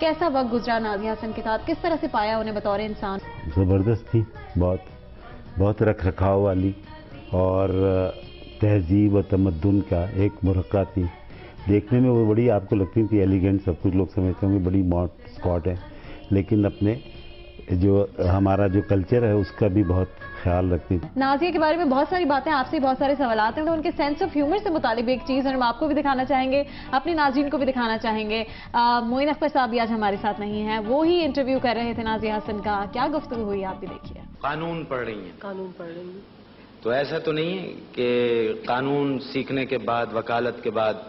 कैसा वक्त गुजरा नाज़िया हसन के साथ, किस तरह से पाया उन्हें बतौर इंसान? ज़बरदस्त थी, बहुत रख रखाव वाली और तहजीब और तमद्दुन का एक मुरक्का थी। देखने में वो बड़ी आपको लगती थी एलिगेंट, सब कुछ लोग समझते होंगे बड़ी मॉड स्कॉट है, लेकिन अपने जो हमारा जो कल्चर है उसका भी बहुत ख्याल रखती थी। नाज़िया के बारे में बहुत सारी बातें, आपसे बहुत सारे सवालात हैं, तो उनके सेंस ऑफ ह्यूमर से मुतालिक भी एक चीज़ हम आपको भी दिखाना चाहेंगे, अपने नाज़रीन को भी दिखाना चाहेंगे। मोइन अख्तर साहब भी आज हमारे साथ नहीं हैं, वो ही इंटरव्यू कर रहे थे नाज़िया हसन का। क्या गुफ्तगू हुई आप भी देखिए। कानून पढ़ रही हैं? कानून पढ़ रही हैं। तो ऐसा तो नहीं है कि कानून सीखने के बाद, वकालत के बाद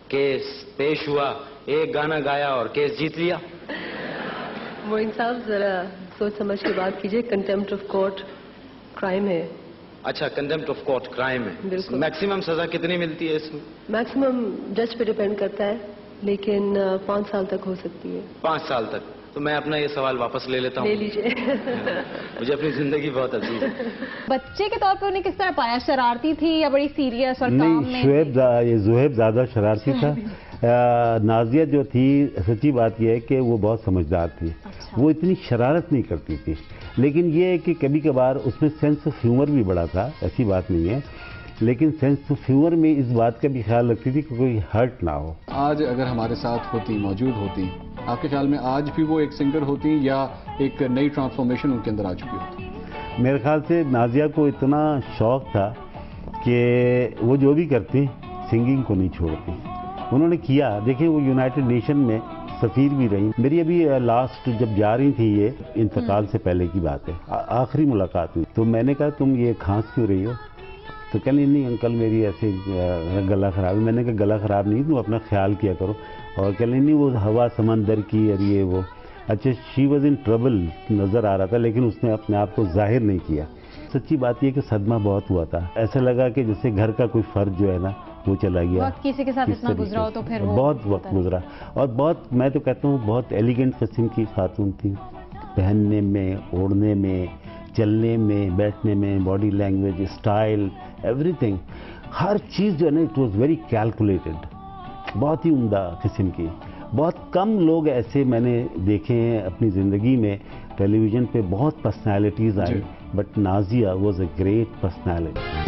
केस पेश हुआ, एक गाना गाया और केस जीत लिया? मोइन साहब जरा सोच समझ के बात कीजिए, कंटेम्प्ट ऑफ कोर्ट क्राइम है। अच्छा, कंटेम्प्ट ऑफ कोर्ट क्राइम है। बिल्कुल। मैक्सिमम सजा कितनी मिलती है इसमें? मैक्सिमम जज पे डिपेंड करता है, लेकिन 5 साल तक हो सकती है। 5 साल तक? तो मैं अपना ये सवाल वापस ले लेता हूँ। ले लीजिए। मुझे अपनी जिंदगी बहुत अजीज है। बच्चे के तौर पे उन्हें किस तरह पाया? शरारती थी या बड़ी सीरियस और काम में? नहीं, ज़ुहैब ज़्यादा शरारती था। नाज़िया जो थी, सच्ची बात यह है कि वो बहुत समझदार थी। अच्छा। वो इतनी शरारत नहीं करती थी, लेकिन ये है कि कभी कभार उसमें सेंस ऑफ ह्यूमर भी बड़ा था, ऐसी बात नहीं है, लेकिन सेंस ऑफ ह्यूमर में इस बात का भी ख्याल रखती थी कि कोई हर्ट ना हो। आज अगर हमारे साथ होती, मौजूद होती, आपके ख्याल में आज भी वो एक सिंगर होती या एक नई ट्रांसफॉर्मेशन उनके अंदर आ चुकी होती? मेरे ख्याल से नाज़िया को इतना शौक था कि वो जो भी करती सिंगिंग को नहीं छोड़ती। उन्होंने किया, देखिए वो यूनाइटेड नेशन में सफ़ीर भी रही। मेरी अभी लास्ट जब जा रही थी, ये इंतकाल से पहले की बात है, आखिरी मुलाकात हुई, तो मैंने कहा तुम ये खांस क्यों रही हो? तो कह नहीं अंकल मेरी ऐसे गला ख़राब है। मैंने कहा गला ख़राब नहीं, तुम अपना ख्याल किया करो। और कह नहीं वो हवा समंदर की और ये वो। अच्छा, शी वॉज इन ट्रबल नज़र आ रहा था, लेकिन उसने अपने आप को जाहिर नहीं किया। सच्ची बात यह कि सदमा बहुत हुआ था, ऐसा लगा कि जैसे घर का कोई फ़र्ज जो है ना वो चला गया। वक्त किसी के साथ इतना गुजरा हो तो फिर बहुत वक्त गुजरा, और बहुत, मैं तो कहता हूँ बहुत एलिगेंट किस्म की खातून थी, पहनने में, ओढ़ने में, चलने में, बैठने में, बॉडी लैंग्वेज, स्टाइल, एवरीथिंग, हर चीज़ जो है ना इट वॉज वेरी कैलकुलेटेड, बहुत ही उम्दा किस्म की। बहुत कम लोग ऐसे मैंने देखे हैं अपनी ज़िंदगी में। टेलीविज़न पे बहुत personalities I, but Nazia was a great personality.